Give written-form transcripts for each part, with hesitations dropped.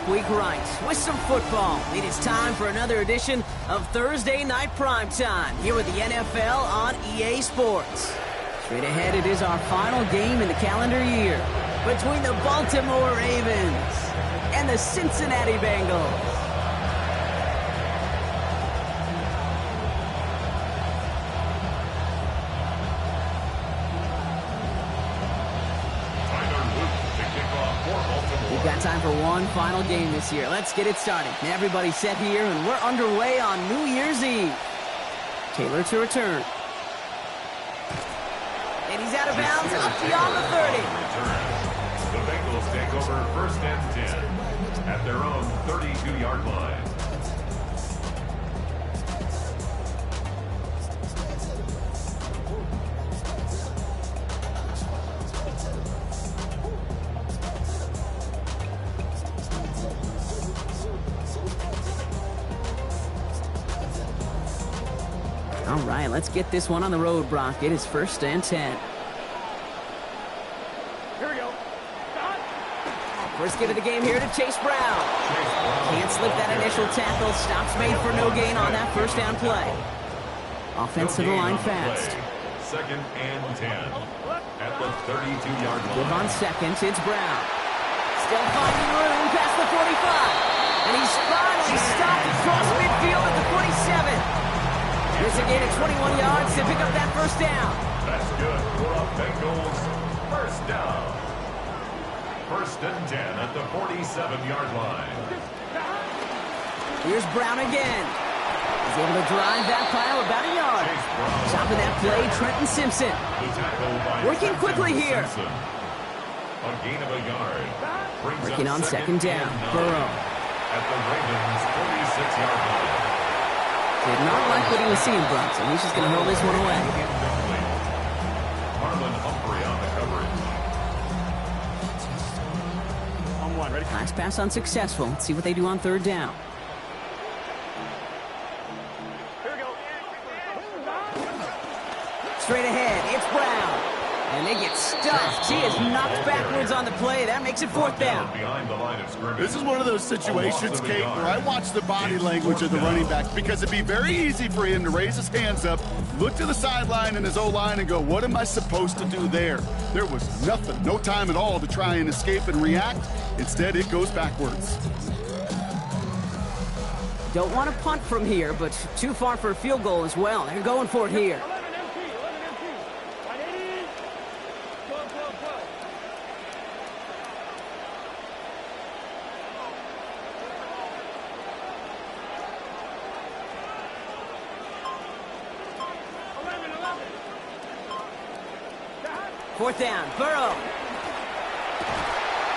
work week right with some football. It is time for another edition of Thursday Night Primetime here with the NFL on EA Sports. Straight ahead, it is our final game in the calendar year between the Baltimore Ravens and the Cincinnati Bengals. We've got time for one final game this year. Let's get it started. Everybody's set here, and we're underway on New Year's Eve. Taylor to return. And he's out of bounds, up beyond the 30. The Bengals take over first and 10 at their own 32-yard line. All right, let's get this one on the road, Brock. It is first and 10. Here we go. First get of the game here to Chase Brown. Can't slip that initial tackle. Stops made for no gain on that first down play. Offense to the line fast. Second and 10 at the 32-yard line. Give on seconds, it's Brown. Still finding room past the 45. And he's finally stopped across midfield at the 47. It's a gain of 21 yards to pick up that first down. That's good for the Bengals. First down. First and 10 at the 47-yard line. Here's Brown again. He's able to drive that pile about a yard. Stopping that play, Trenton Simpson. Working quickly here. A gain of a yard. Working on second down. Burrow. At the Ravens' 46-yard line. Did not like what he was seeing, Bronson. He's just going to hurl this one away. Marlon Humphrey on the coverage. On one, ready? Pass pass unsuccessful. Let's see what they do on third down. Here we go. Straight ahead, it's Brown. And they get stuffed. He is knocked backwards on the play. That makes it fourth down. Behind the line of scrimmage. This is one of those situations, Kate, where I watch the body language of the running back because it'd be very easy for him to raise his hands up, look to the sideline and his O-line and go, what am I supposed to do there? There was nothing, no time at all to try and escape and react. Instead, it goes backwards. Don't want to punt from here, but too far for a field goal as well. They're going for it here. 11 empty. 180. Go. Fourth down, Burrow.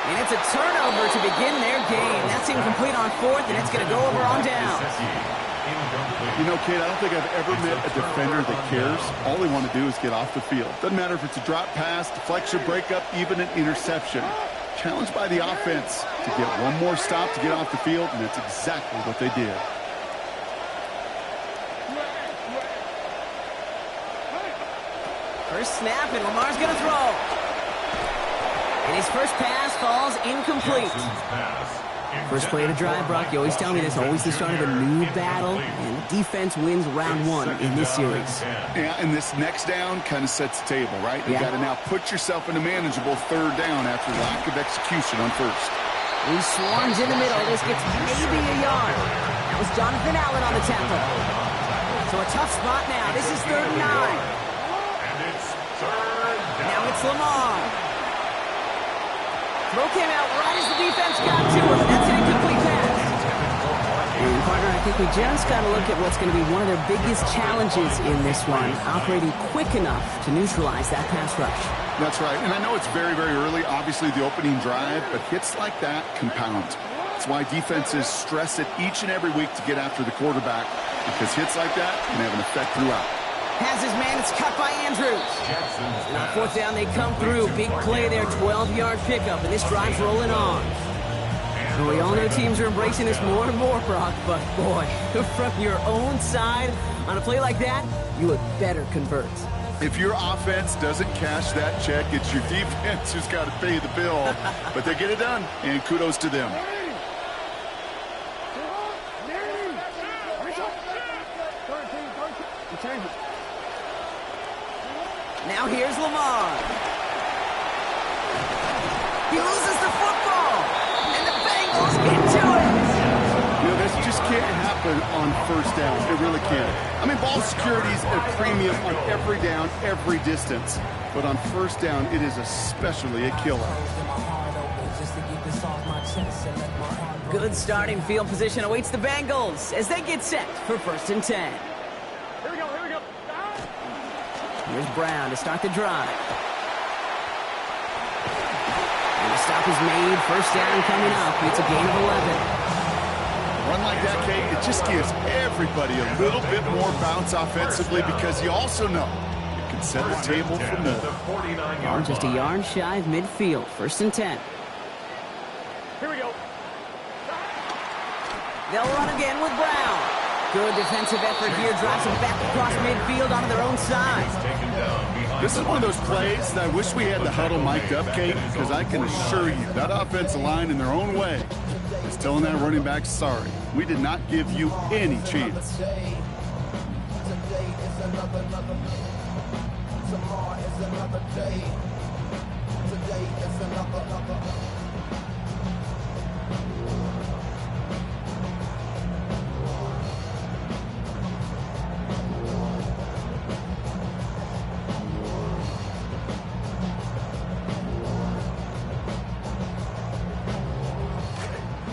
And it's a turnover to begin their game. That's incomplete on fourth, and it's going to go over on down. You know, Kate, I don't think I've ever met a defender that cares. All they want to do is get off the field. Doesn't matter if it's a drop pass, deflection, breakup, even an interception. Challenged by the offense to get one more stop to get off the field, and that's exactly what they did. First snap, and Lamar's going to throw. And his first pass falls incomplete. First play of the drive, Brock, you always tell me this, always the start of a new battle, and the defense wins round one in this series. Yeah, and this next down kind of sets the table, right? You got to now put yourself in a manageable third down after lack of execution on first. He swarms in the middle. This gets maybe a yard. That was Jonathan Allen on the tackle. So a tough spot now. This is 3rd and 9. Now it's Lamar. Throw came out right as the defense got to him. That's an incomplete pass. And partner, I think we just got to look at what's going to be one of their biggest challenges in this one, operating quick enough to neutralize that pass rush. That's right, and I know it's very, very early, obviously the opening drive, but hits like that compound. That's why defenses stress it each and every week to get after the quarterback, because hits like that can have an effect throughout. Has his man, it's cut by Andrews. And on fourth down, they come through. Big play there, 12-yard pickup, and this drive's rolling on. And we all know teams are embracing this more and more, Brock, but boy, from your own side, on a play like that, you would better convert. If your offense doesn't cash that check, it's your defense who's got to pay the bill. But they get it done, and kudos to them. Now here's Lamar. He loses the football, and the Bengals get to it. You know, this just can't happen on first downs. It really can't. I mean, ball security is a premium on every down, every distance. But on first down, it is especially a killer. Good starting field position awaits the Bengals as they get set for 1st and 10. Here we go, here we go. Here's Brown to start the drive. And the stop is made. 1st down coming up. It's a gain of 11. Run like that, Kate, it just gives everybody a little bit more bounce offensively because you also know it can set the table for more. Or just a yard shy of midfield. 1st and 10. Here we go. They'll run again with Brown. Good defensive effort here. Drives them back across midfield onto their own side. This is one of those plays that I wish we had the huddle mic'd up, Kate, because I can assure you that offensive line in their own way is telling that running back, sorry, we did not give you any chance.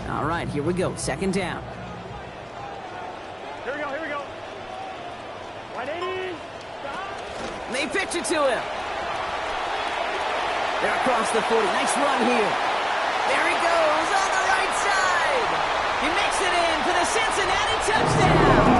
All right, here we go. 2nd down. Here we go, here we go. 180. They pitch it to him. They're across the 40. Nice run here. There he goes on the right side. He makes it in for the Cincinnati touchdown.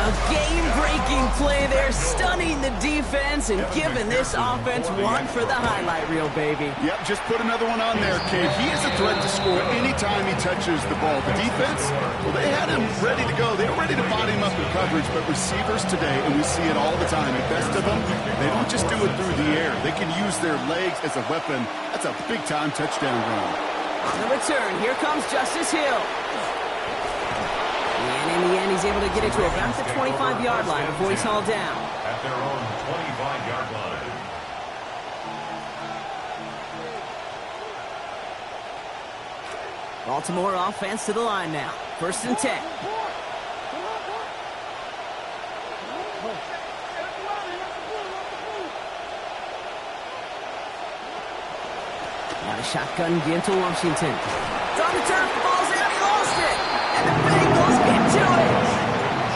A game-breaking play there, stunning the defense and giving this offense one for the highlight reel, baby. Yep, just put another one on there, Kate. He is a threat to score anytime he touches the ball. The defense, well, they had him ready to go. They were ready to body him up in coverage, but receivers today, and we see it all the time, the best of them, they don't just do it through the air. They can use their legs as a weapon. That's a big-time touchdown run. On the return, here comes Justice Hill. And in the end, he's able to get it to about the 25-yard line before he's hauled down. At their own 25-yard line. Baltimore offense to the line now. 1st and 10. Now the shotgun again to Washington. It's on the turf, the ball's out, he lost it. And the Bengals get to it.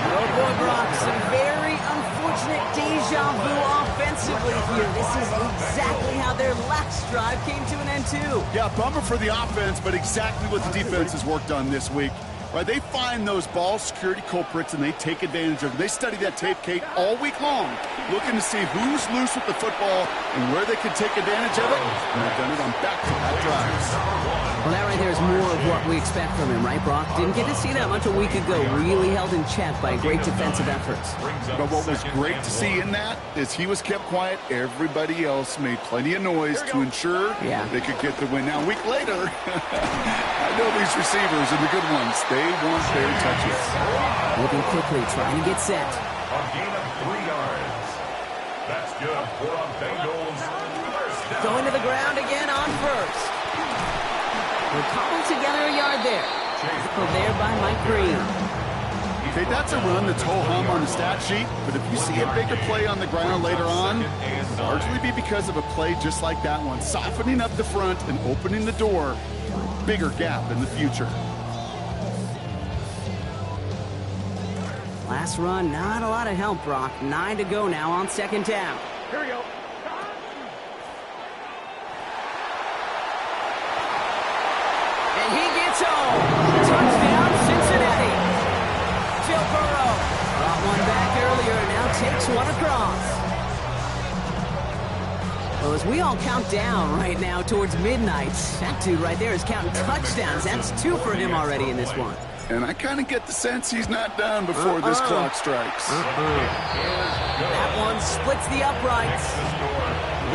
Oh boy, Brock, some very unfortunate deja vu offensively here. This is exactly how their last drive came to an end too. Yeah, bummer for the offense, but exactly what the defense has worked on this week. Right, they find those ball security culprits and they take advantage of them. They study that tape, Kate, all week long, looking to see who's loose with the football and where they can take advantage of it. And they've done it on back-to-back drives. Well, that right there is more of what we expect from him, right, Brock? Didn't get to see that much a week ago. Really held in check by great defensive efforts. But what was great to see in that is he was kept quiet. Everybody else made plenty of noise to ensure they could get the win. Now, a week later, I know these receivers and the good ones, they want their touches. Moving quickly, trying to get set. A gain of 3 yards. That's good for a Bengals first down. Going to the ground again on 1st. We're cobbled together a yard there. Tackled there by Mike Green. Okay, that's a run that's ho-hum on the stat sheet, but if you see a bigger play on the ground later on, it'll largely be because of a play just like that one, softening up the front and opening the door for a bigger gap in the future. Last run, not a lot of help, Brock. 9 to go now on 2nd down. Here we go. And he gets home. Touchdown, Cincinnati. Joe Burrow brought one back earlier and now takes one across. Well, as we all count down right now towards midnight, that dude right there is counting touchdowns. That's 2 for him already in this one. And I kind of get the sense he's not done before this clock strikes. That one splits the uprights.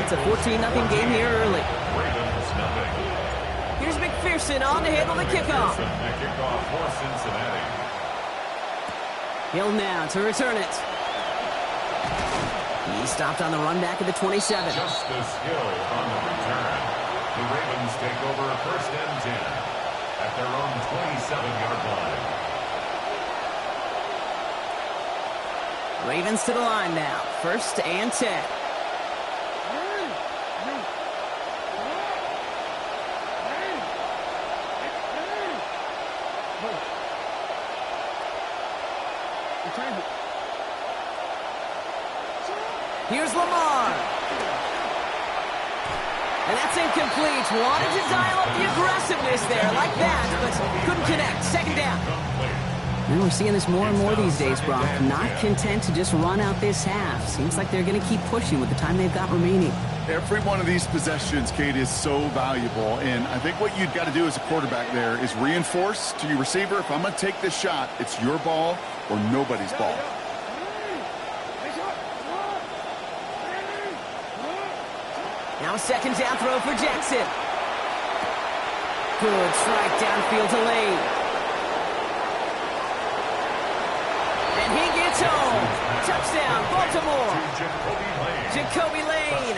It's a 14-0 game here early. Here's McPherson on to handle the kickoff. The kickoff for Cincinnati. Hill now to return it. He stopped on the run back at the 27. Justice Hill on the return. The Ravens take over first and 10 at their own 27-yard line. Ravens to the line now. First and 10. Here's Lamar. And that's incomplete. Wanted to dial up the aggressiveness there like that, but couldn't connect. Second down. And we're seeing this more and more these days, Brock. Not content to just run out this half. Seems like they're going to keep pushing with the time they've got remaining. Every one of these possessions, Kate, is so valuable. And I think what you've got to do as a quarterback there is reinforce to your receiver, if I'm going to take this shot, it's your ball or nobody's ball. Now a second down throw for Jackson. Good strike downfield to Lane. And he gets home. Touchdown, Baltimore. Jacoby Lane,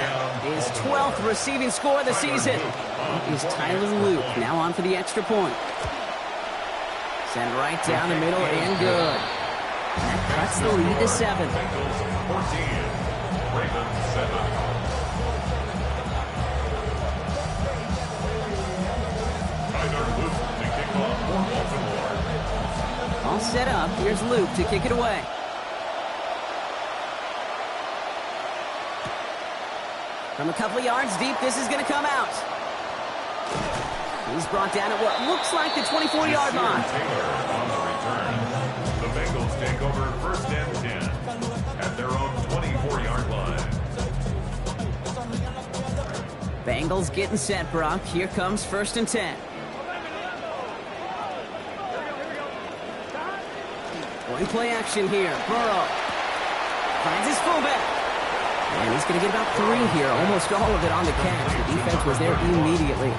his 12th receiving score of the season. Is Tyler Luke now on for the extra point. Send right down the middle and good. That cuts the lead to 7. Bengals 14, Ravens 7. All set up. Here's Luke to kick it away. From a couple of yards deep, this is going to come out. He's brought down at what looks like the 24-yard line. Taylor on the return. The Bengals take over first and 10 at their own 24-yard line. Bengals getting set, Brock. Here comes first and 10. Going play action here. Burrow finds his fullback. And he's going to get about 3 here. Almost all of it on the catch. The defense was there immediately.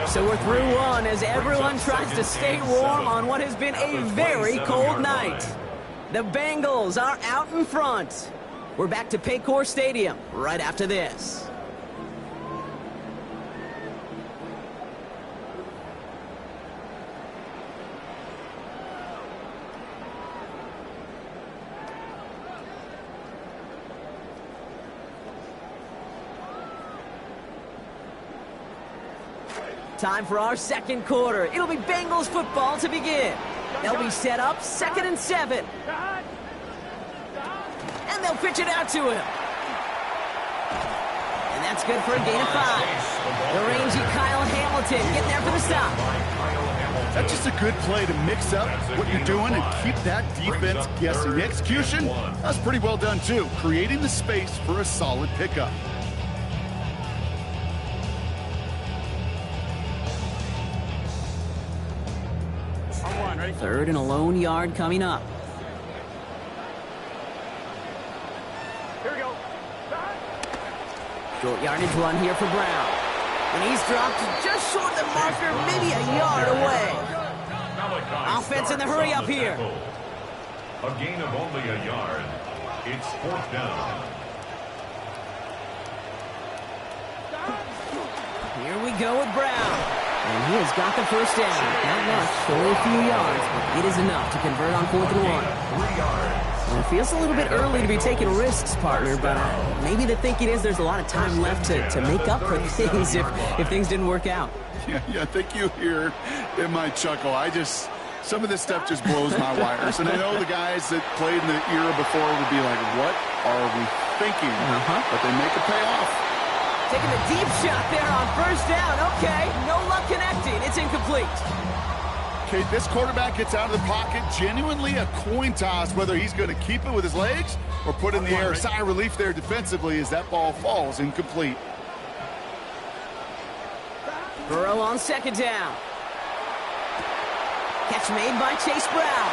So we're through one as everyone tries to stay warm on what has been a very cold night. The Bengals are out in front. We're back to Paycor Stadium right after this. Time for our second quarter. It'll be Bengals football to begin. They'll be set up 2nd and 7. And they'll pitch it out to him. And that's good for a gain of 5. The rangy Kyle Hamilton getting there for the stop. That's just a good play to mix up what you're doing and keep that defense guessing. The execution, that's pretty well done too. Creating the space for a solid pickup. Third and a lone yard coming up. Here we go. Short yardage run here for Brown. And he's dropped just short of the marker, maybe a yard away. Offense in the hurry up here. A gain of only a yard. It's 4th down. Here we go with Brown. And he has got the first down. Not much, only a few yards, but it is enough to convert on 4th and 1. 3 yards. Well, it feels a little bit early to be taking risks, partner, but maybe the thinking is there's a lot of time left to make up for things if things didn't work out. Yeah, I think you hear in my chuckle. Some of this stuff just blows my wires. And I know the guys that played in the era before would be like, what are we thinking? But they make it pay off. Taking a deep shot there on first down. Okay, no luck connecting. It's incomplete. Okay, this quarterback gets out of the pocket. Genuinely a coin toss whether he's going to keep it with his legs or put it in the air. Sigh of relief there defensively as that ball falls incomplete. Burrow on second down. Catch made by Chase Brown.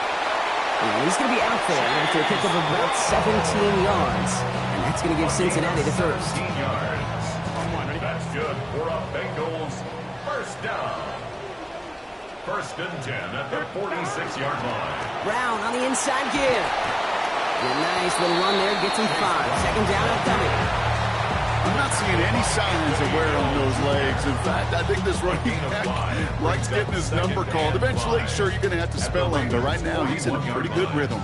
And he's going to be out there after a pick of about 17 yards. And that's going to give Cincinnati the first. 17 yards. That's good for a Bengals first down. First and 10 at the 46-yard line. Brown on the inside give. A nice little run there, gets him 5. Second down upcoming. I'm not seeing any signs of wear on those legs. In fact, I think this running back likes getting his number called. Eventually, sure, you're going to have to spell him, but right now he's in a pretty good rhythm.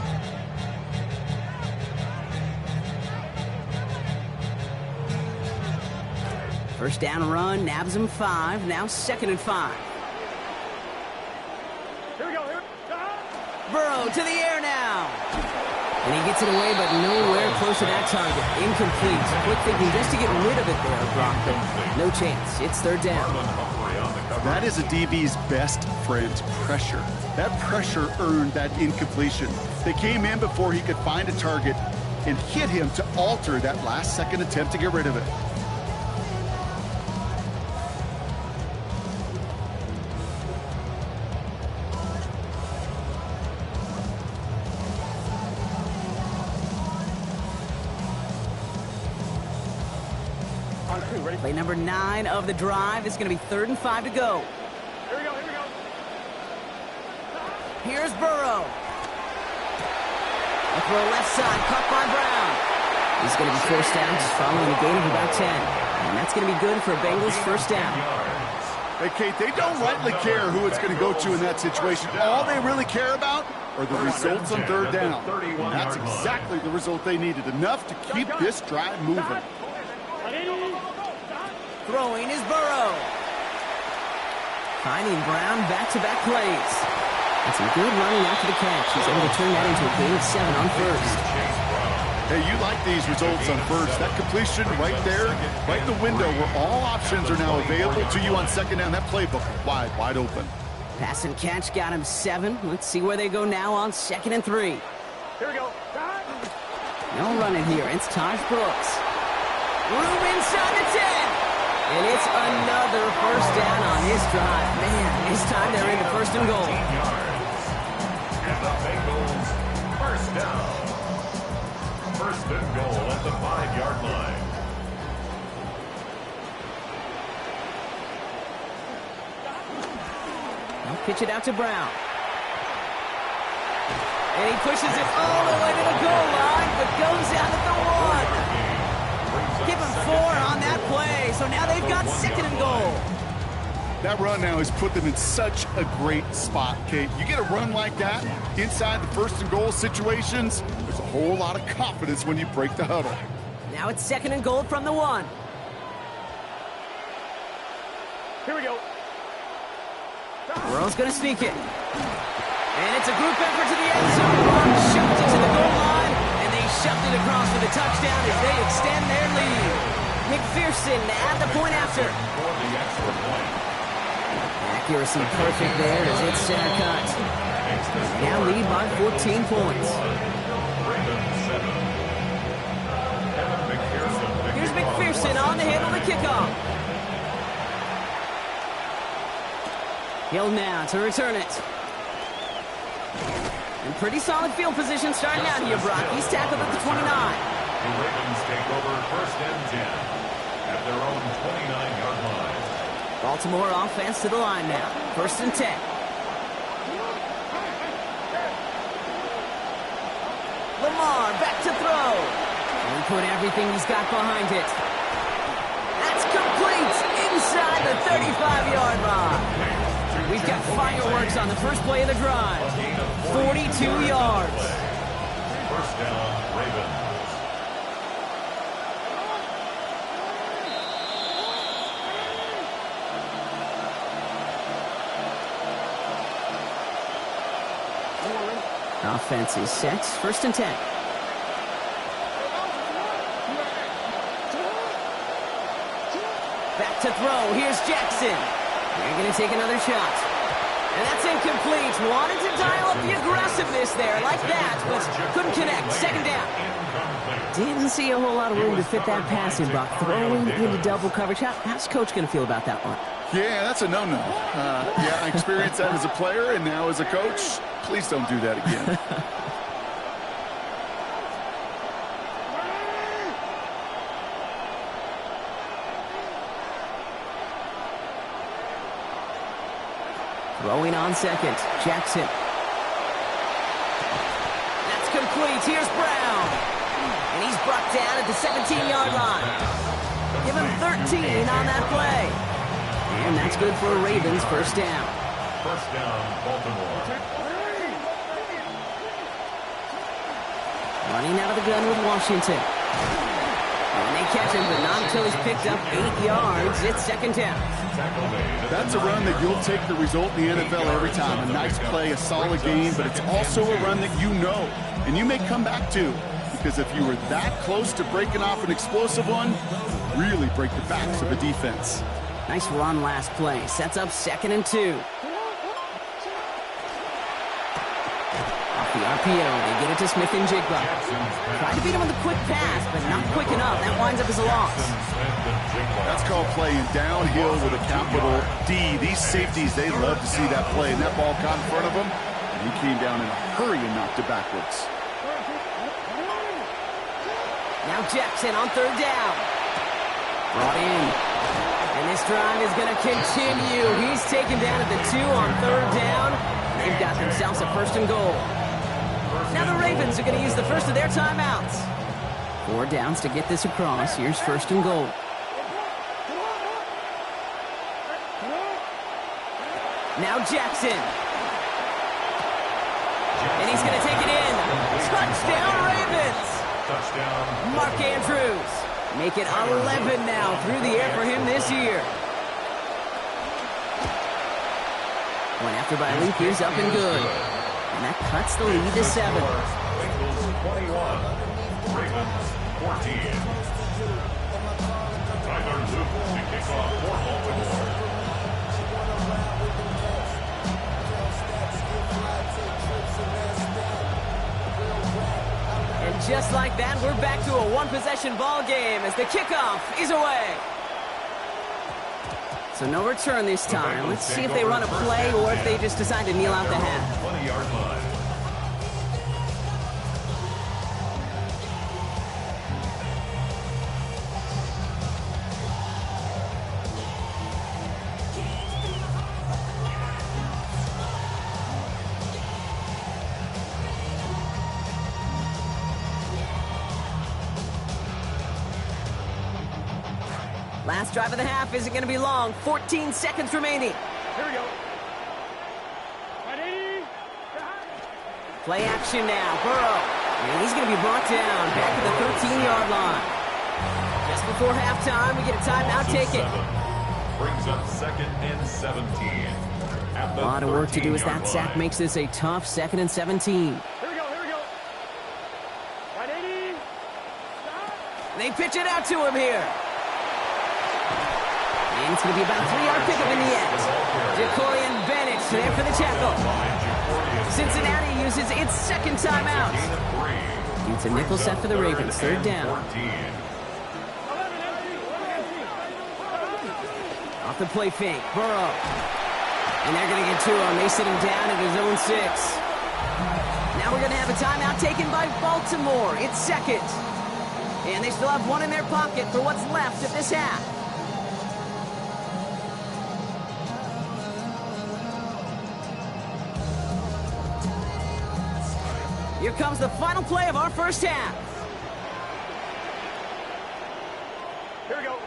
First down run, nabs him 5. Now second and 5. Here we go. Burrow to the air now. And he gets it away, but nowhere close to that target. Incomplete. Quick thinking just to get rid of it there, Brock, but no chance. It's third down. That is a DB's best friend, pressure. That pressure earned that incompletion. They came in before he could find a target and hit him to alter that last-second attempt to get rid of it. Play number 9 of the drive. It's going to be 3rd and 5 to go. Here we go. Here's Burrow. A throw left side, caught by Brown. He's going to be forced down, just following a gain of about 10. And that's going to be good for a Bengals first down. Hey, Kate, they don't rightly care who it's going to go to in that situation. All they really care about are the results on third down. And that's exactly the result they needed. Enough to keep this drive moving. Throwing is Burrow. Finding Brown back-to-back plays. And some good running after the catch. He's able to turn that into a gain of 7 on first. Hey, you like these results on first. That completion right there, right in the window where all options are now available to you on second down. That playbook wide open. Pass and catch got him 7. Let's see where they go now on 2nd and 3. Here we go. No running here. It's Taj Brooks. Room inside the 10. And it's another first down on his drive. Man, this time they're into 1st and goal. And the Bengals first down. 1st and goal at the 5-yard line. They'll pitch it out to Brown. And he pushes it all the way to the goal line, but goes out at the 1. Give him 4 on that play, so now they've got 2nd and goal. That run now has put them in such a great spot, Kate. You get a run like that inside the 1st and goal situations, there's a whole lot of confidence when you break the huddle. Now it's 2nd and goal from the 1. Here we go. Burrow's going to sneak it. And it's a group effort to the end zone. Shoved it to the goal line, and they shoved it across for the touchdown as they extend their lead. McPherson at the point after. Accuracy perfect there as it's center cut. Now lead by 14 points. Here's McPherson on the handle to kickoff. Hill now to return it. And pretty solid field position starting out here, Brock. He's tackled at the 29. The Ravens take over 1st and 10 at their own 29-yard line. Baltimore offense to the line now. 1st and 10. Lamar back to throw. And put everything he's got behind it. That's complete inside the 35-yard line. We've got fireworks on the first play of the drive. 42 yards. First down, Ravens. Offense is set. 1st and 10. Back to throw. Here's Jackson. They're going to take another shot. And that's incomplete. Wanted to dial up the aggressiveness there like that, but couldn't connect. 2nd down. Didn't see a whole lot of room to fit that pass in, Buck. Throwing into double coverage. How's Coach going to feel about that one? Yeah, that's a no-no. Yeah, I experienced that as a player and now as a coach. Please don't do that again. Throwing on second, Jackson. That's complete. Here's Brown. And he's brought down at the 17-yard line. Give him 13 on that play. And that's good for a Ravens first down. First down, Baltimore. Running out of the gun with Washington. And they catch him, but not until he's picked up 8 yards. It's second down. That's a run that you'll take the result in the NFL every time. A nice play, a solid game, but it's also a run that you know, and you may come back to, because if you were that close to breaking off an explosive one, really break the backs of a defense. Nice run last play. Sets up 2nd and 2. The RPO, they get it to Smith and Jigba. Tried to beat him with a quick pass, but not quick enough. That winds up as a loss. That's called playing downhill with a capital D. These safeties, they love to see that play. And that ball caught in front of him, and he came down in a hurry and knocked it backwards. Now Jackson on 3rd down. Brought in. And this drive is going to continue. He's taken down at the 2 on 3rd down. They've got themselves a 1st and goal. Now the Ravens are going to use the first of their timeouts. 4 downs to get this across. Here's 1st and goal. Now Jackson. And he's going to take it in. Touchdown Ravens. Touchdown. Mark Andrews. Make it 11 now through the air for him this year. One after by Luke is up and good. And that cuts the lead to 7. Bengals 21, Ravens 14. Tyler Luke to kick off for Baltimore. And just like that, we're back to a one-possession ball game as the kickoff is away. So no return this time. Let's see if they run a play or if they just decide to kneel out the half. 20-yard line. Last drive of the half isn't going to be long. 14 seconds remaining. Here we go. Play action now. Burrow. And he's going to be brought down back at the 13-yard line. Just before halftime, we get a timeout taken. Brings up 2nd and 17. A lot of work to do as that sack makes this a tough 2nd and 17. Here we go, here we go. 180. They pitch it out to him here. And it's going to be about a 3-yard pickup in the end. Jacorian Bennett there for the tackle. Cincinnati uses its 2nd timeout. It's a nickel set for the Ravens. 3rd down. Off the play fake. Burrow. And they're going to get to him. They sit him down at his own 6. Now we're going to have a timeout taken by Baltimore. It's 2nd. And they still have one in their pocket for what's left of this half. Here comes the final play of our first half. Here we go.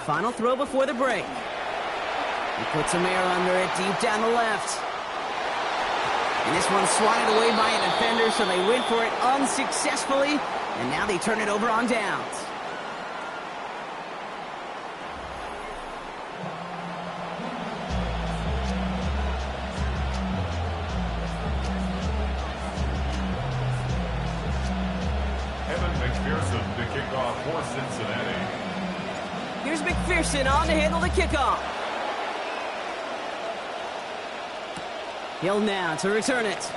Final throw before the break. He puts some air under it deep down the left. And this one's swatted away by a defender, so they went for it unsuccessfully. And now they turn it over on downs. McPherson to kick off for Cincinnati. Here's McPherson on to handle the kickoff. Hill now to return it.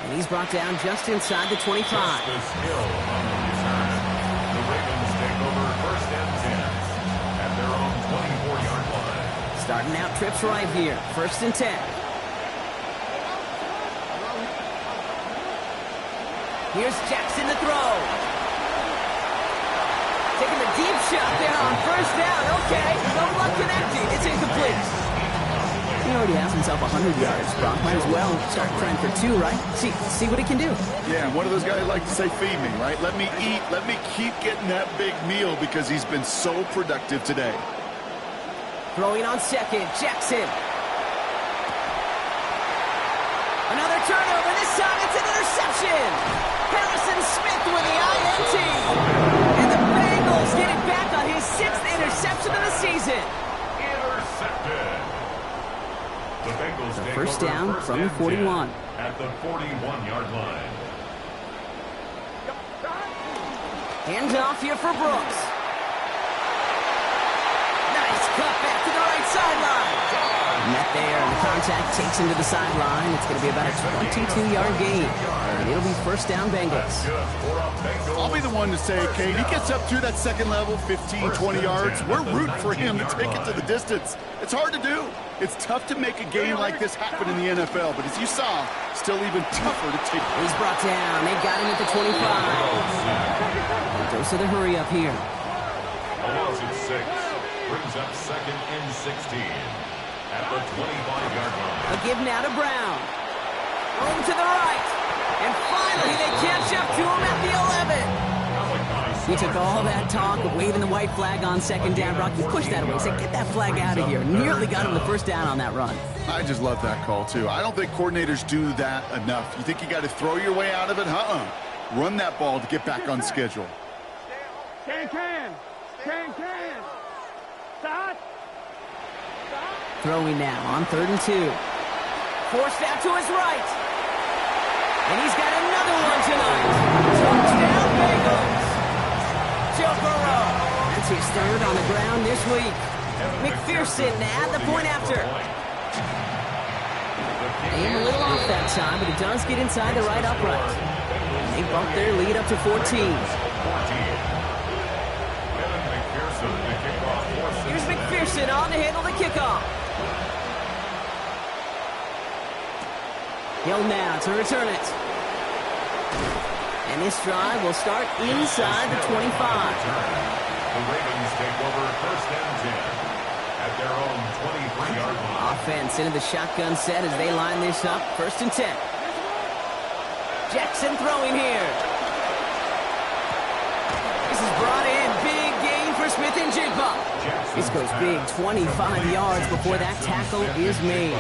And he's brought down just inside the 25. Justice Hill on the return. The Ravens take over 1st and 10 at their own 24-yard line. Starting out trips right here. 1st and 10. Here's Jackson to throw. Taking the deep shot there on 1st Okay, no luck connecting. It's incomplete. He already has himself 100 yards. Brock might as well start trying for 2, right? See what he can do. Yeah, and one of those guys like to say, feed me, right? Let me eat. Let me keep getting that big meal because he's been so productive today. Throwing on second, Jackson. Another turnover. This time it's an interception. Harrison Smith with the INT. And the Bengals get it back on his 6th interception of the season. Intercepted. The Bengals take First over down first from the and 41. 10 at the 41-yard line. Hands off here for Brooks. Nice cut back to the right sideline. Met there, and the contact takes him to the sideline. It's going to be about a 22-yard gain. And it'll be first down Bengals. I'll be the one to say, Kate, he gets up to that second level, 15, 20 yards. We're rooting for him to take it to the distance. It's hard to do. It's tough to make a game like this happen in the NFL, but as you saw, still even tougher to take. He's brought down. They got him at the 25. Dose of the hurry up here. A loss of 6 brings up second and 16 at the 25-yard line. A give now to Brown. Room to the right. And finally, they catch up to him at the 11. He took all that talk of waving the white flag on second down. Brock, he pushed that away. He said, get that flag out of here. Nearly got him the first down on that run. I just love that call, too. I don't think coordinators do that enough. You think you got to throw your way out of it? Run that ball to get back on schedule. Can. Stop. Throwing now on 3rd and 2. Forced out to his right. And he's got another one tonight. Touchdown Bengals. Joe Burrow. That's his 3rd on the ground this week. McPherson at the point after. Aim a little off that time, but it does get inside the right upright. And they bump their lead up to 14. Here's McPherson on to handle the kickoff. Hill now to return it. And this drive will start inside the 25. The Ravens take over first and 10 at their own 23-yard line. Offense into the shotgun set as they line this up. First and 10. Jackson throwing here. This is brought in. Big gain for Smith and Jigba. This goes big, 25 yards before that tackle is made.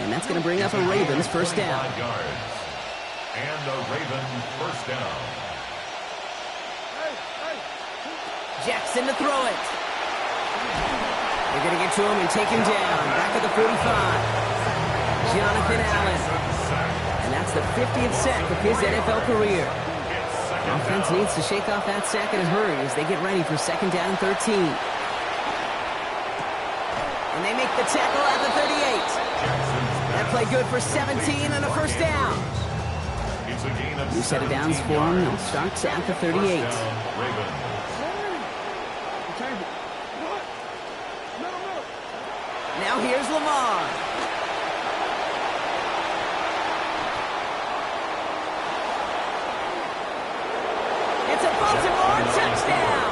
And that's going to bring up a Ravens first down. And a Raven first down. Jackson to throw it. They're going to get to him and take him down. Back at the 45. Jonathan Allen. And that's the 50th sack of his NFL career. Offense needs to shake off that sack in a hurry as they get ready for second down and 13. And they make the tackle at the 38. That play good for 17 and a first down. New set of downs for him. They'll start at the 38. Now here's Lamar. It's a Baltimore touchdown.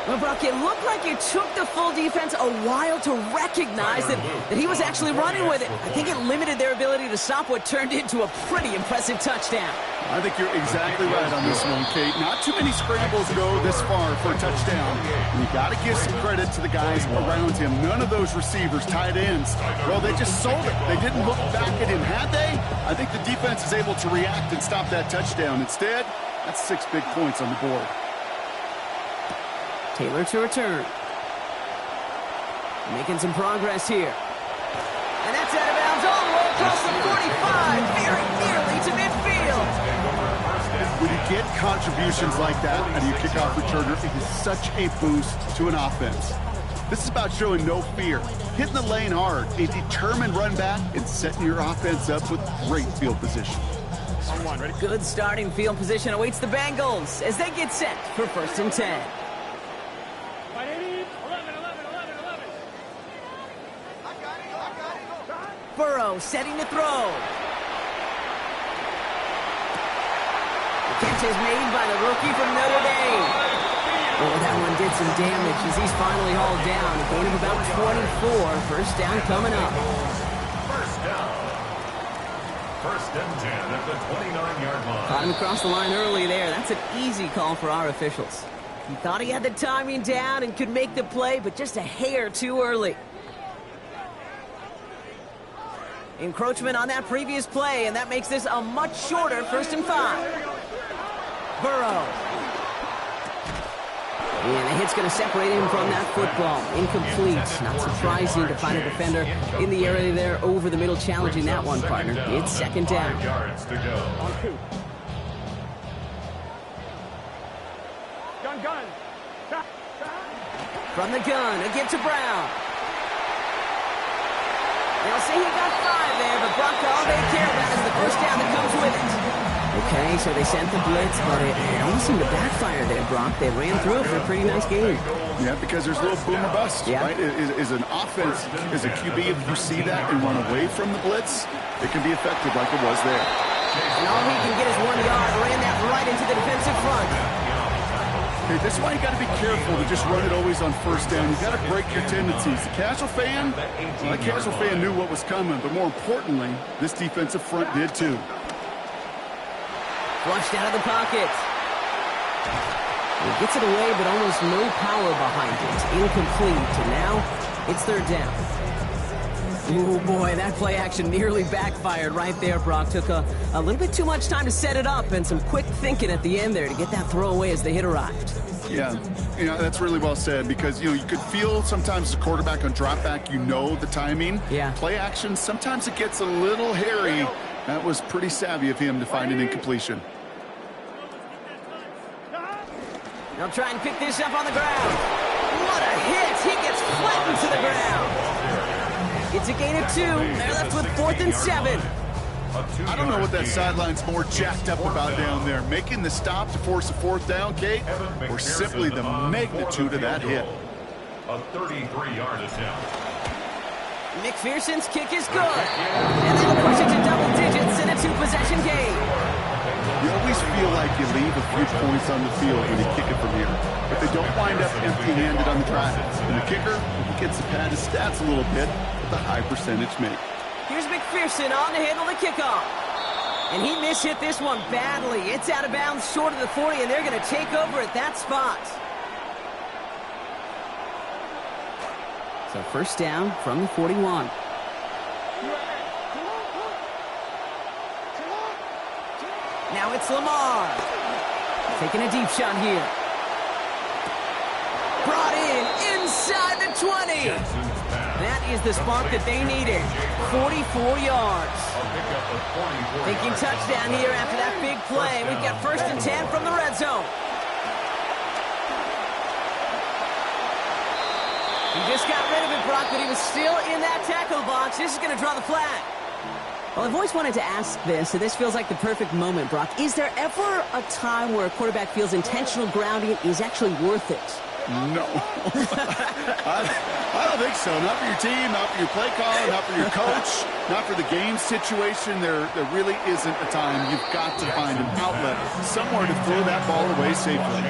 Well, Brock, it looked like it took the full defense a while to recognize that he was actually running with it. I think it limited their ability to stop what turned into a pretty impressive touchdown. I think you're exactly right on this one, Kate. Not too many scrambles go this far for a touchdown. And you got to give some credit to the guys around him. None of those receivers, tight ends, well, they just sold it. They didn't look back at him. Had they? I think the defense is able to react and stop that touchdown. Instead, that's 6 big points on the board. Taylor to return. Making some progress here. And that's out of bounds all the way across the 45, very nearly to midfield. When you get contributions like that out of your kickoff returner, it is such a boost to an offense. This is about showing no fear, hitting the lane hard, a determined run back, and setting your offense up with great field position. Good starting field position awaits the Bengals as they get set for first and 10. Burrow setting to throw. The catch is made by the rookie from Notre Dame. Oh, that one some damage as he's finally hauled down. A gain of about 24. First down coming up. First down. First and 10 at the 29-yard line. Caught him across the line early there. That's an easy call for our officials. He thought he had the timing down and could make the play, but just a hair too early. Encroachment on that previous play, and that makes this a much shorter 1st and 5. Burrow. And the hit's going to separate him from that football. Incomplete. Not surprising to find a defender in the area there over the middle challenging that one, partner. It's 2nd down. 5 yards to go. On 2. Gun. From the gun, a give to Brown. They'll see he got 5 there, but Brock, all they care about is the first down that comes with it. Okay, so they sent the blitz, but it almost seemed to backfire there, Brock. They ran through it for a pretty nice game. Yeah, because there's a little boom or bust, right? Is an offense, as a QB, if you see that and run away from the blitz, it can be effective like it was there. And all he can get is 1 yard. Ran that right into the defensive front. Okay, this is why you got to be careful to just run it always on first down. You got to break your tendencies. The casual fan knew what was coming, but more importantly, this defensive front did too. Flushed out of the pocket. He gets it away, but almost no power behind it. Incomplete, and now it's 3rd down. Oh boy, that play action nearly backfired right there, Brock. Took a little bit too much time to set it up and some quick thinking at the end there to get that throw away as the hit arrived. Yeah, that's really well said because, you could feel sometimes the quarterback on drop back, the timing. Yeah. Play action, sometimes it gets a little hairy. That was pretty savvy of him to find an incompletion. They'll try and pick this up on the ground. What a hit! He gets flattened to the ground. It's a gain of 2. They're left with 4th and 7. I don't know what that sideline's more jacked up about down there. Making the stop to force a 4th down, Kate, or simply the magnitude of that hit. A 33-yard attempt. McPherson's kick is good. And they'll push it to double digits in a 2-possession game. You always feel like you leave a few points on the field when you kick it from here, but they don't wind up empty-handed on the drive. And the kicker, he gets to pad his stats a little bit with a high percentage make. Here's McPherson on to handle the kickoff. And he mishit this one badly. It's out of bounds short of the 40, and they're going to take over at that spot. So 1st down from the 41. Now it's Lamar. Taking a deep shot here. Brought in inside the 20. That is the spark that they needed. 44 yards. Thinking touchdown here after that big play. We've got 1st and 10 from the red zone. He just got rid of it, Brock, but he was still in that tackle box. This is going to draw the flag. Well, I've always wanted to ask this, and this feels like the perfect moment, Brock. Is there ever a time where a quarterback feels intentional grounding is actually worth it? No. I don't think so. Not for your team, not for your play caller, not for your coach, not for the game situation. There really isn't a time. You've got to find an outlet, somewhere to throw that ball away safely.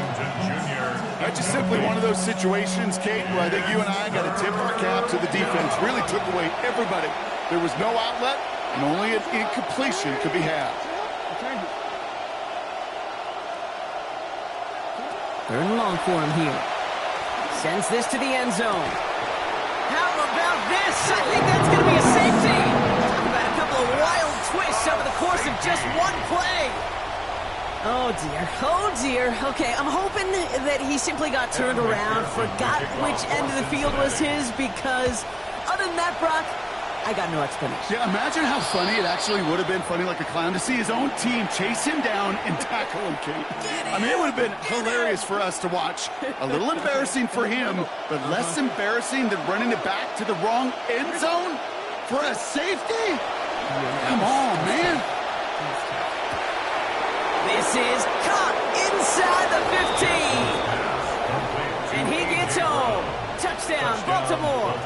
That's just simply one of those situations, Kate, where I think you and I got to tip our cap to the defense. Really took away everybody. There was no outlet, and only an incompletion could be had. 3rd and long for him here. Sends this to the end zone. How about this? I think that's going to be a safety. Talk about a couple of wild twists over the course of just one play. Oh, dear. Oh, dear. Okay, I'm hoping that he simply got turned around, forgot which end of the field was his, because other than that, Brock, I got no explanation. Yeah, imagine how funny it actually would have been, funny like a clown, to see his own team chase him down and tackle him, Kate. I mean, it would have been hilarious for us to watch. A little embarrassing for him, but less embarrassing than running it back to the wrong end zone for a safety? Come on, man. This is caught inside the 15. And he gets home. Touchdown, Baltimore.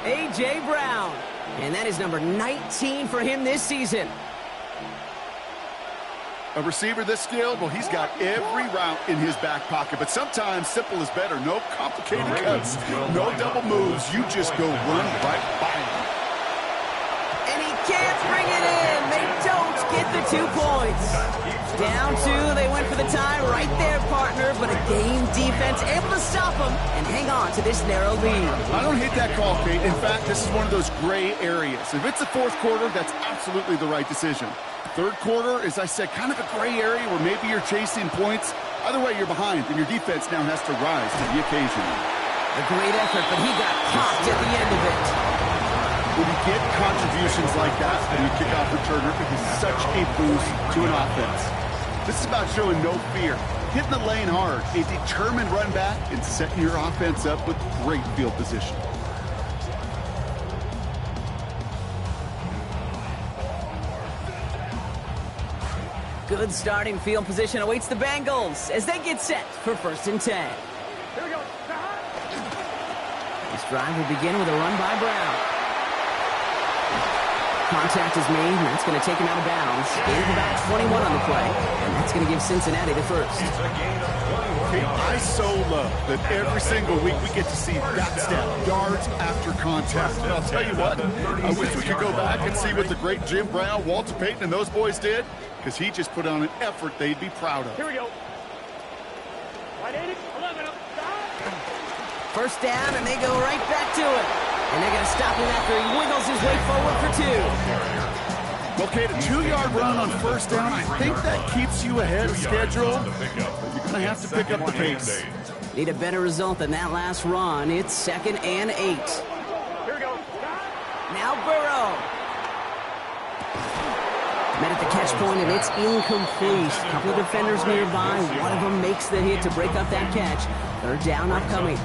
A.J. Brown. And that is number 19 for him this season. A receiver this skilled, well, he's got every route in his back pocket. But sometimes simple is better. No complicated cuts, no double moves. You just go run right by him. And he can't bring it in. They don't get the 2 points. Down 2, they went for the tie right there, partner. But a game defense able to stop them and hang on to this narrow lead. I don't hate that call, Kate. In fact, this is one of those gray areas. If it's the fourth quarter, that's absolutely the right decision. Third quarter, as I said, kind of a gray area where maybe you're chasing points. Either way, you're behind, and your defense now has to rise to the occasion. A great effort, but he got popped at the end of it. When you get contributions like that when you kick off returner, it is such a boost to an offense. This is about showing no fear, hitting the lane hard, a determined run back, and setting your offense up with great field position. Good starting field position awaits the Bengals as they get set for 1st and 10. Here we go. This drive will begin with a run by Brown. Contact is made, and that's going to take him out of bounds. Gain of about 21 on the play, and that's going to give Cincinnati the first. Okay, I so love that every single week we get to see that stat, yards after contact. And I'll tell you what, I wish we could go back and see what the great Jim Brown, Walter Payton, and those boys did, because he just put on an effort they'd be proud of. Here we go. Wide 80, 11 up. First down, and they go right back to it. And they're going to stop him after he wiggles his way forward for 2. Okay, the 2-yard run on first down, I think that keeps you ahead of schedule, but you're going to have to pick up the pace. Need a better result than that last run. It's 2nd and 8. Here we go. Now Burrow. Met at the catch point, and it's incomplete. A couple of defenders nearby. One of them makes the hit to break up that catch. 3rd down upcoming.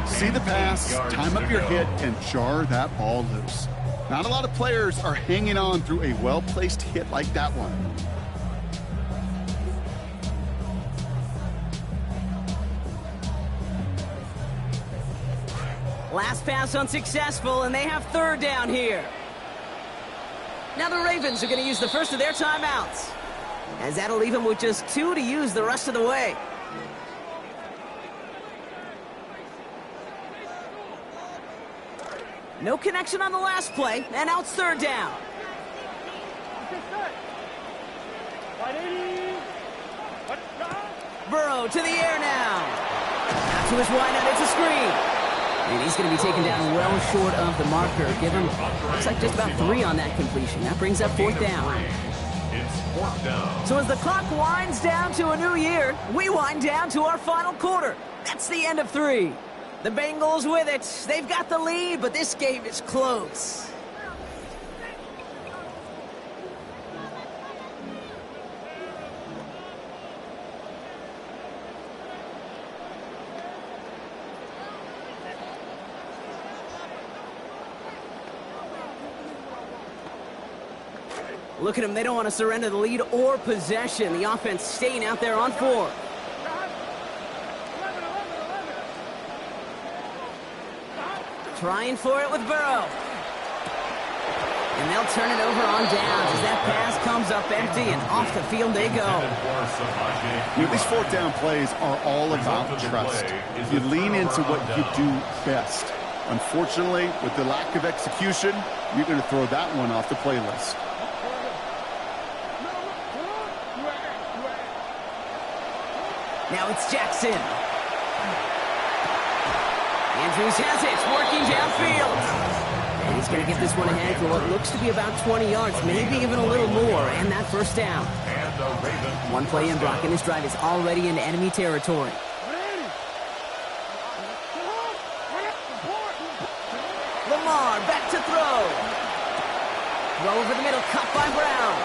See the pass, time up your hit, and jar that ball loose. Not a lot of players are hanging on through a well-placed hit like that one. Last pass unsuccessful, and they have 3rd down here. Now the Ravens are going to use the first of their timeouts, as that'll leave them with just 2 to use the rest of the way. No connection on the last play, and now it's 3rd down. Wide 80. Burrow to the air now. Out to his wideout, it's a screen. And he's going to be taken down well short of the marker. Give him, looks like just about 3 on that completion. That brings up 4th down. It's 4th down. So as the clock winds down to a new year, we wind down to our final quarter. That's the end of 3. The Bengals with it. They've got the lead, but this game is close. Look at them. They don't want to surrender the lead or possession. The offense staying out there on 4. Trying for it with Burrow. And they'll turn it over on downs as that pass comes up empty, and off the field they go. You know, these 4th down plays are all about trust. You lean into what you do best. Unfortunately, with the lack of execution, you're going to throw that one off the playlist. Now it's Jackson. Andrews has it, working downfield. And he's going to get this one ahead for what looks to be about 20 yards, maybe even a little more, and that 1st down. One play in, Brock, and this drive is already in enemy territory. Lamar back to throw. Throw over the middle, cut by Brown.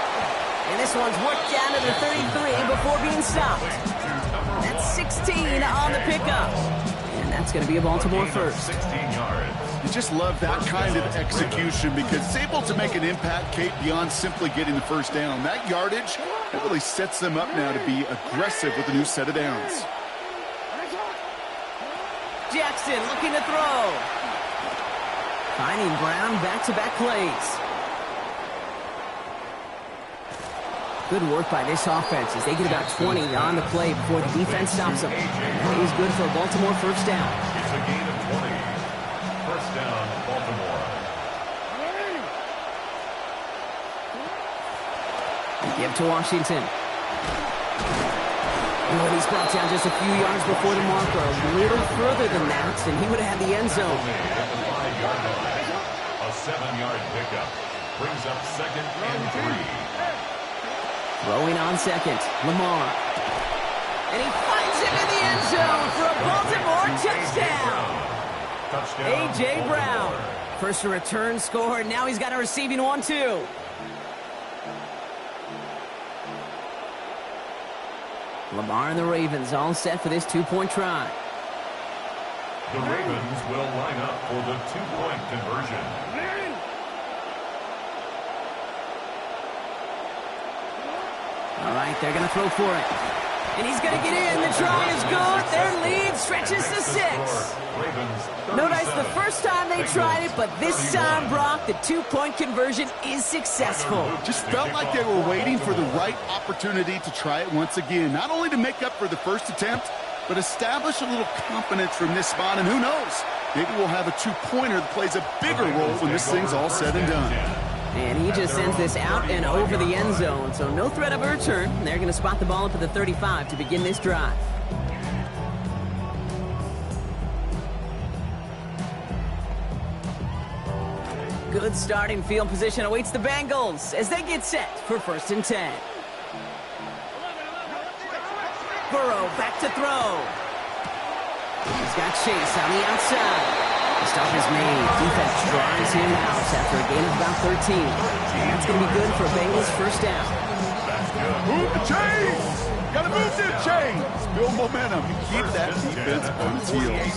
And this one's worked down to the 33 before being stopped. That's 16 on the pickup. And that's going to be a Baltimore first. 16 yards. You just love that kind of execution because it's able to make an impact, Kate, beyond simply getting the 1st down. That yardage, it really sets them up now to be aggressive with a new set of downs. Jackson looking to throw. Finding Brown back-to-back plays. Good work by this offense as they get about 20 on the play before the defense stops them. He's good for a Baltimore first down. It's a gain of 20. First down, Baltimore. Give to Washington. Oh, he's brought down just a few yards before the marker. A little further than that, and he would have had the end zone. At the 5-yard line. A 7-yard pickup. Brings up second and 3. Throwing on second, Lamar. And he finds him in the end zone for a Baltimore touchdown. A.J. Brown. First a return score, and now he's got a receiving one, too. Lamar and the Ravens all set for this two-point try. The Ravens will line up for the two-point conversion. All right, they're going to throw for it. And he's going to get in. The try is good. Their lead stretches to 6. Notice the first time they tried it, but this time, Brock, the two-point conversion is successful. Just felt like they were waiting for the right opportunity to try it once again. Not only to make up for the first attempt, but establish a little confidence from this spot. And who knows, maybe we'll have a two-pointer that plays a bigger role when this thing's all said and done. And he just sends this out and over the end zone, so no threat of a return. They're going to spot the ball up at the 35 to begin this drive. Good starting field position awaits the Bengals as they get set for 1st and 10. Burrow back to throw. He's got Chase on the outside. The stop is made. Defense drives him out after a gain of about 13. And that's going to be good for Bengals first down. Move the chains! Gotta move the chains! Build momentum. Keep that defense on its heels.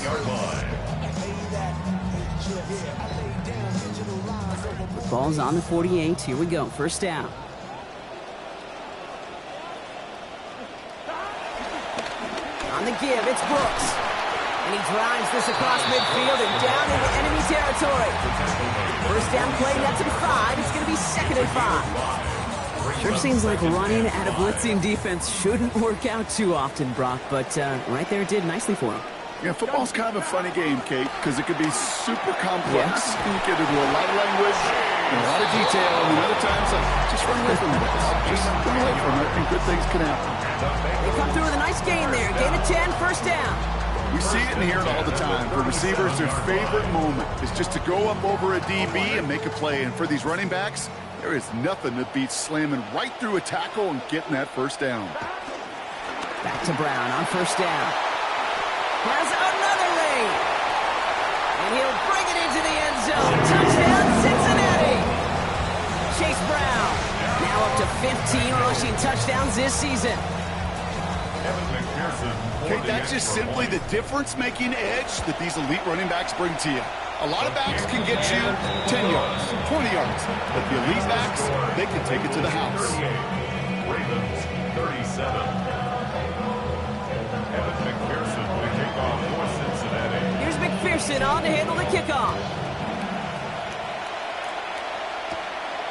The ball's on the 48. Here we go. First down. On the give, it's Brooks. And he drives this across midfield and down into enemy territory. First down play, nets at 5. It's going to be 2nd and 5. Sure seems like running at a blitzing defense shouldn't work out too often, Brock, but right there it did nicely for him. Yeah, football's kind of a funny game, Kate, because it can be super complex. You can get into a lot of language and a lot of detail, and other times, just run away from it. Just run away from it, and good things can happen. They come through with a nice gain there. Gain of 10, first down. We see it and hear it all the time. For receivers, their favorite moment is just to go up over a DB and make a play. And for these running backs, there is nothing that beats slamming right through a tackle and getting that first down. Back to Brown on first down. Has another lead. And he'll bring it into the end zone. Touchdown, Cincinnati. Chase Brown now up to 15 rushing touchdowns this season. Okay, that's just simply the difference-making edge that these elite running backs bring to you. A lot of backs can get you 10 yards, 20 yards, but the elite backs, they can take it to the house. Ravens 37. Evan McPherson to kick off for Cincinnati. Here's McPherson on to handle the kickoff.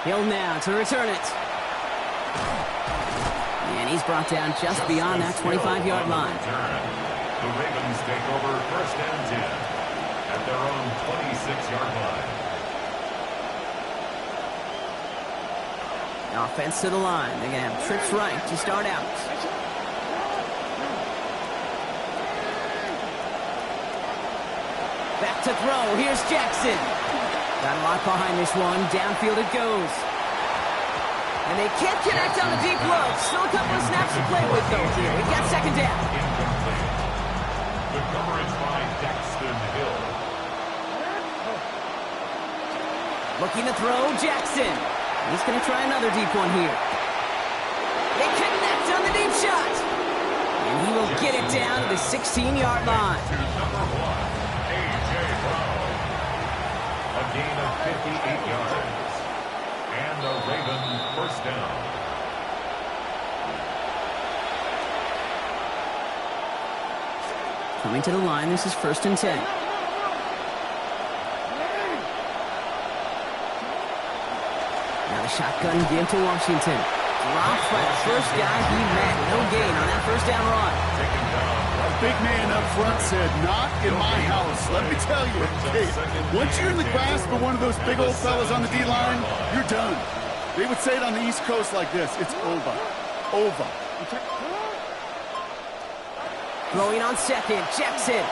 Hill now to return it. And he's brought down just beyond that 25-yard line. The Ravens take over 1st and 10 at their own 26-yard line. Offense to the line. They're going to have trips right to start out. Back to throw. Here's Jackson. Got a lot behind this one. Downfield it goes. And they can't connect on the deep low. Still a couple of snaps to play with, though, here. We've got 2nd down. Incomplete. The coverage by Daxton Hill. Looking to throw, Jackson. He's going to try another deep one here. They connect on the deep shot. And he will get it down to the 16-yard line. To number 1, A.J. Brown. A gain of 58 yards. And the Raven first down. Coming to the line, this is 1st and 10. Now the shotgun give to Washington. Dropped by the first guy he met. No gain on that first down run. Big man up front said, not in my house. Let me tell you, hey, once you're in the grasp of one of those big old fellas on the D-line, you're done. They would say it on the East Coast like this, it's over. Over. Throwing on second, Jackson.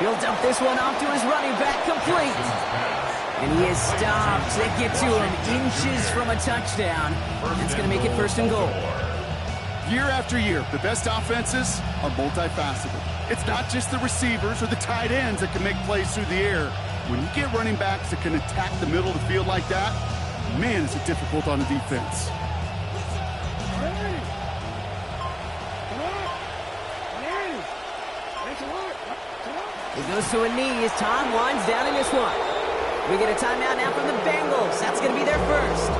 He'll dump this one off to his running back, complete. And he is stopped. They get to him inches from a touchdown. That's going to make it 1st and goal. Year after year, the best offenses are multifaceted. It's not just the receivers or the tight ends that can make plays through the air. When you get running backs that can attack the middle of the field like that, man, is it difficult on the defense. He goes to a knee as Tom winds down in this one. We get a timeout now from the Bengals. That's going to be their first.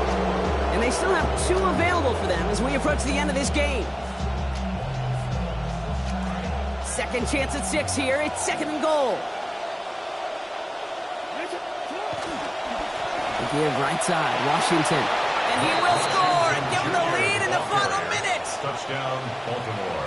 And they still have 2 available for them as we approach the end of this game. Second chance at 6 here. It's 2nd and goal. They give right side, Washington. And he will score and give them the lead in the final minutes. Touchdown, Baltimore.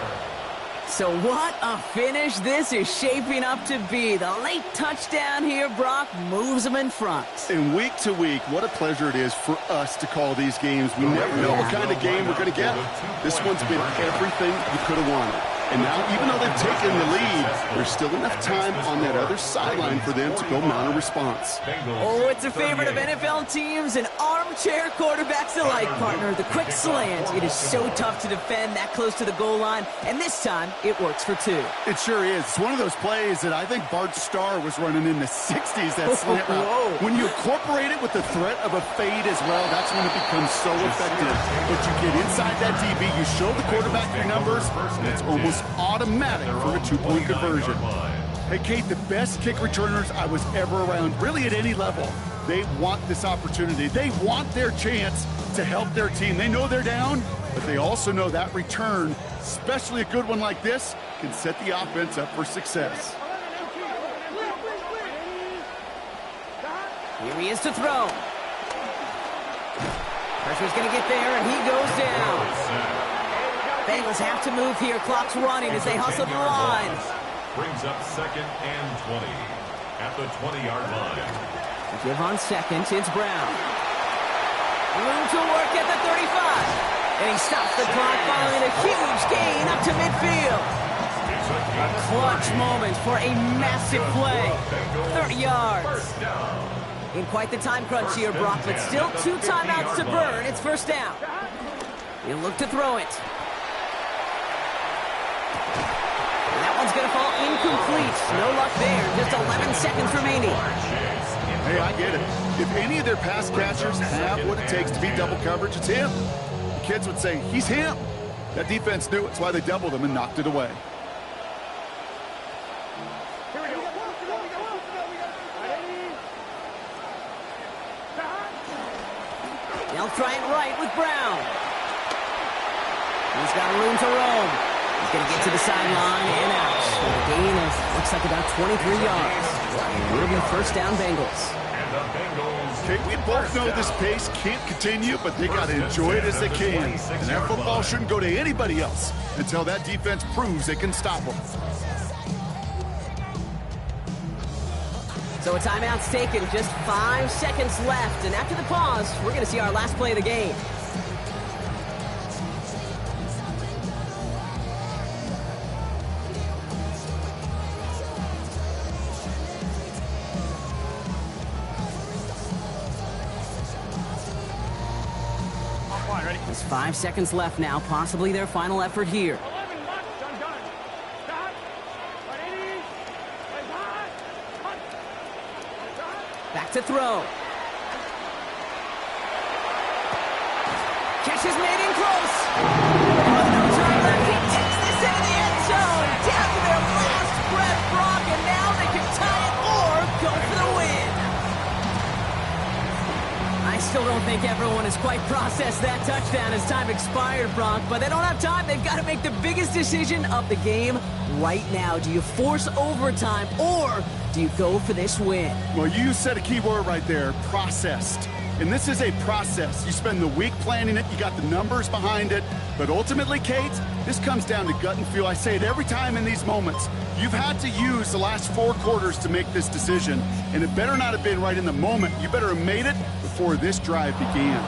So what a finish this is shaping up to be. The late touchdown here, Brock, moves them in front. And week to week, what a pleasure it is for us to call these games. We never know what kind of game we're going to get. This one's been everything you could have wanted. And now, even though they've taken the lead, there's still enough time on that other sideline for them to go mount a response. Oh, it's a favorite of NFL teams and armchair quarterbacks alike, partner. The quick slant. It is so tough to defend that close to the goal line, and this time, it works for 2. It sure is. It's one of those plays that I think Bart Starr was running in the 60s, that slant route. When you incorporate it with the threat of a fade as well, that's when it becomes so effective. But you get inside that DB, you show the quarterback your numbers, and it's almost automatic for a 2-point conversion. Hey, Kate, the best kick returners I was ever around, really at any level, they want this opportunity. They want their chance to help their team. They know they're down, but they also know that return, especially a good one like this, can set the offense up for success. Here he is to throw. Pressure's going to get there, and he goes down. Bengals have to move here. Clock's running as they hustle the line. Brings up 2nd and 20 at the 20-yard line. Give on second. It's Brown. Room to work at the 35. And he stops the clock following a huge gain up to midfield. A clutch moment for a massive play. 30 yards. In quite the time crunch here, Brock, but still 2 timeouts to burn. It's 1st down. He'll look to throw it. One's going to fall incomplete. No luck there. Just 11 seconds remaining. Hey, I get it. If any of their pass catchers have what it takes to beat double coverage, it's him. The kids would say, he's him. That defense knew it. That's why they doubled him and knocked it away. They'll try it right with Brown. He's got room to roam. He's going to get to the sideline and out. A gain of, looks like about 23 yards. And it'll be 1st down Bengals. And the Bengals. Okay, we both know this pace can't continue, but they got to enjoy it as they can. And that football shouldn't go to anybody else until that defense proves they can stop them. So a timeout's taken, just 5 seconds left. And after the pause, we're going to see our last play of the game. There's 5 seconds left now, possibly their final effort here. Back to throw. Catch is made in close. And with no time left, he takes this into the end zone. Down to their last breath, Brock, and now they can tie it or go for the win. I still don't think everyone has quite processed that touchdown as time expired, Brock, but they don't have time. They've got to make the biggest decision of the game right now. Do you force overtime or do you go for this win? Well, you said a key word right there, processed. And this is a process. You spend the week planning it, you got the numbers behind it, but ultimately, Kate, this comes down to gut and feel. I say it every time in these moments. You've had to use the last 4 quarters to make this decision, and it better not have been right in the moment. You better have made it before this drive began.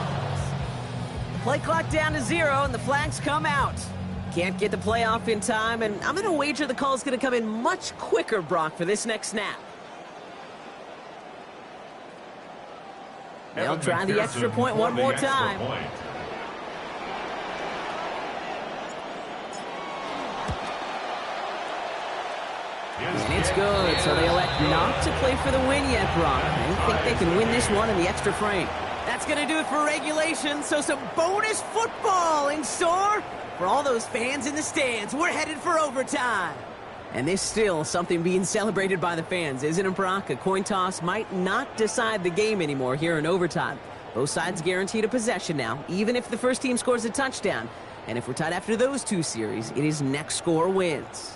Play clock down to 0, and the flags come out. Can't get the playoff in time, and I'm going to wager the call is going to come in much quicker, Brock, for this next snap. They'll try the extra point one more time. And it's good, so they elect not to play for the win yet, Brock. They think they can win this one in the extra frame. That's going to do it for regulation, so some bonus football in store for all those fans in the stands. We're headed for overtime. And there's still something being celebrated by the fans, isn't it, Brock? A coin toss might not decide the game anymore here in overtime. Both sides guaranteed a possession now, even if the first team scores a touchdown. And if we're tied after those 2 series, it is next score wins.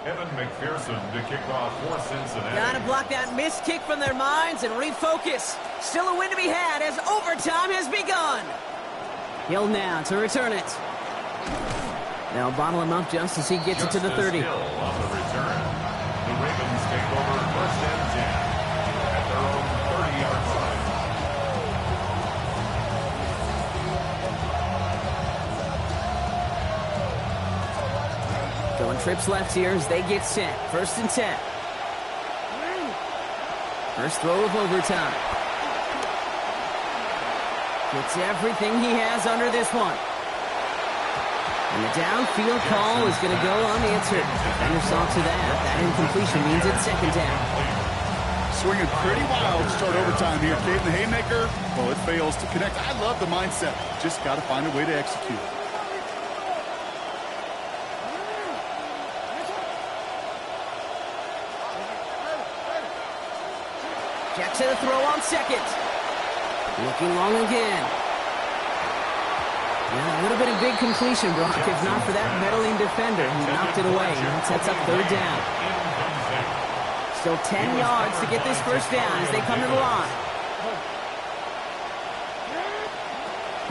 Evan McPherson to kick off for Cincinnati. Gotta block that missed kick from their minds and refocus. Still a win to be had as overtime has begun. Hill now to return it. They'll bottle him up just as he gets it to the 30. Hill on the return. The Ravens take over first and 10 at their own 30-yard line. Going trips left here as they get set. First and 10. First throw of overtime. Gets everything he has under this one. And the downfield call is going to go unanswered. Defender saw to that. That incompletion means it's second down. Swinging pretty wild to start overtime here. Kate, the haymaker, well, it fails to connect. I love the mindset. Just got to find a way to execute. Jack to the throw on second. Looking long again. Yeah, a little bit of big completion, Brock, if not for that meddling defender who knocked it away. That sets up third down. Still 10 yards to get this first down as they come to the line.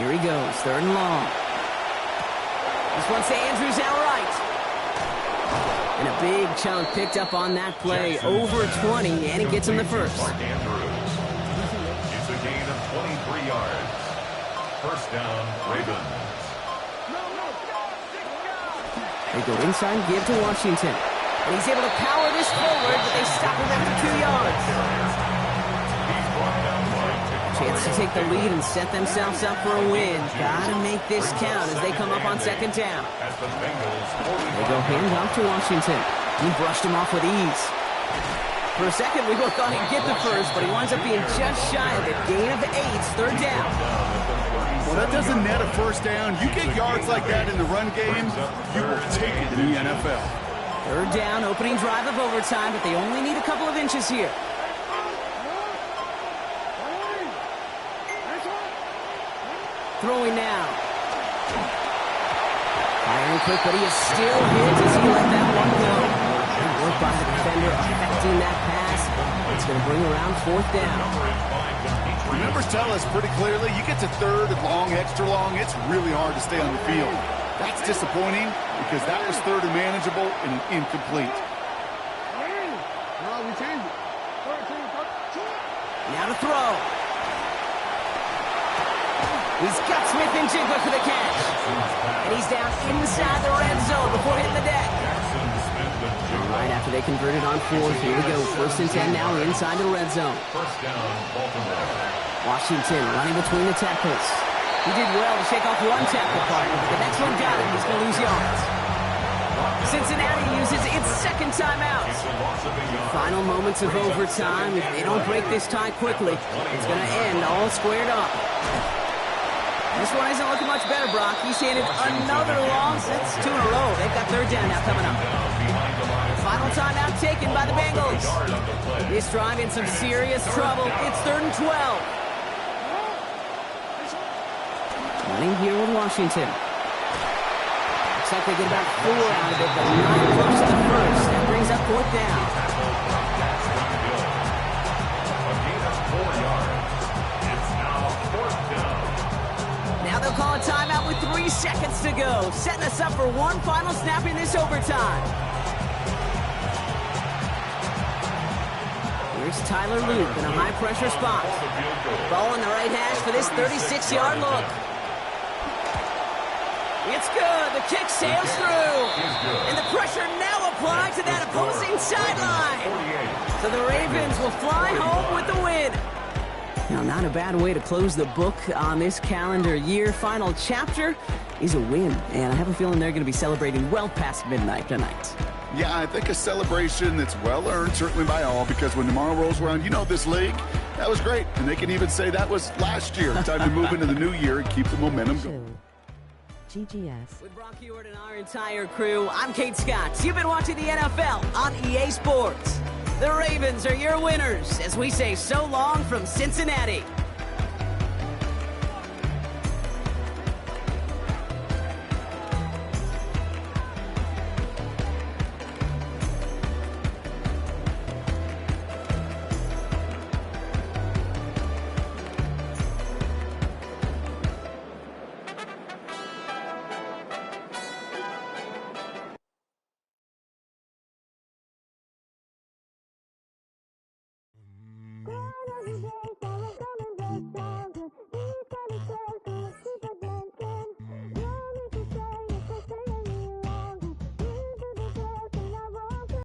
Here he goes, third and long. This one's to Andrews outright. And a big chunk picked up on that play, over 20, and he gets him the first. Mark Andrews. It's a gain of 23 yards. First down, Ravens. They go inside and give to Washington. And he's able to power this forward, but they stop him after 2 yards. Chance to take the lead and set themselves up for a win. Gotta make this count as they come up on second down. They go handoff to Washington. He brushed him off with ease. For a second, we both thought he'd get the first, but he winds up being just shy of it. Gain of 8, third down. Well, that doesn't net a first down. You get yards like that in the run game, you will take it in the NFL. Third down, opening drive of overtime, but they only need a couple of inches here. Throwing now. Firing quick, but he is still hit as he let that one go. Good work by the defender affecting that pass. It's going to bring around fourth down. The numbers tell us pretty clearly, you get to third and long, extra long, it's really hard to stay on the field. That's disappointing because that was third and manageable and an incomplete. Now to throw. He's got Smith and Jigba for the catch. And he's down inside the red zone before hitting the deck. Right after they converted on fourth, here we go. First and 10 now inside the red zone. First down, Baltimore. Washington running between the tackles. He did well to shake off one tackle partner, but the next one got him. He's going to lose yards. Cincinnati uses its second timeout. Final moments of overtime. If they don't break this tie quickly, it's going to end all squared up. This one isn't looking much better, Brock. He's handed another loss. That's 2 in a row. They've got third down now coming up. Final timeout taken by the Bengals. This drive in some serious trouble. It's third and 12. Running here with Washington. Looks like they get about 4 out of it, but not close to the first. That brings up 4th down. A gain of 4 yards. It's now 4th down. Now they'll call a timeout with 3 seconds to go, setting us up for one final snap in this overtime. Here's Tyler Luke in a high-pressure spot. Ball in the right hash for this 36-yard look. It's good. The kick sails through. And the pressure now applied to that opposing sideline. So the Ravens will fly home with the win. Now, not a bad way to close the book on this calendar year. Final chapter is a win. And I have a feeling they're going to be celebrating well past midnight tonight. Yeah, I think a celebration that's well-earned, certainly by all, because when tomorrow rolls around, you know this league, that was great. And they can even say that was last year. Time to move into the new year and keep the momentum going. GGS. With Brock Huard and our entire crew, I'm Kate Scott. You've been watching the NFL on EA Sports. The Ravens are your winners as we say so long from Cincinnati. Good.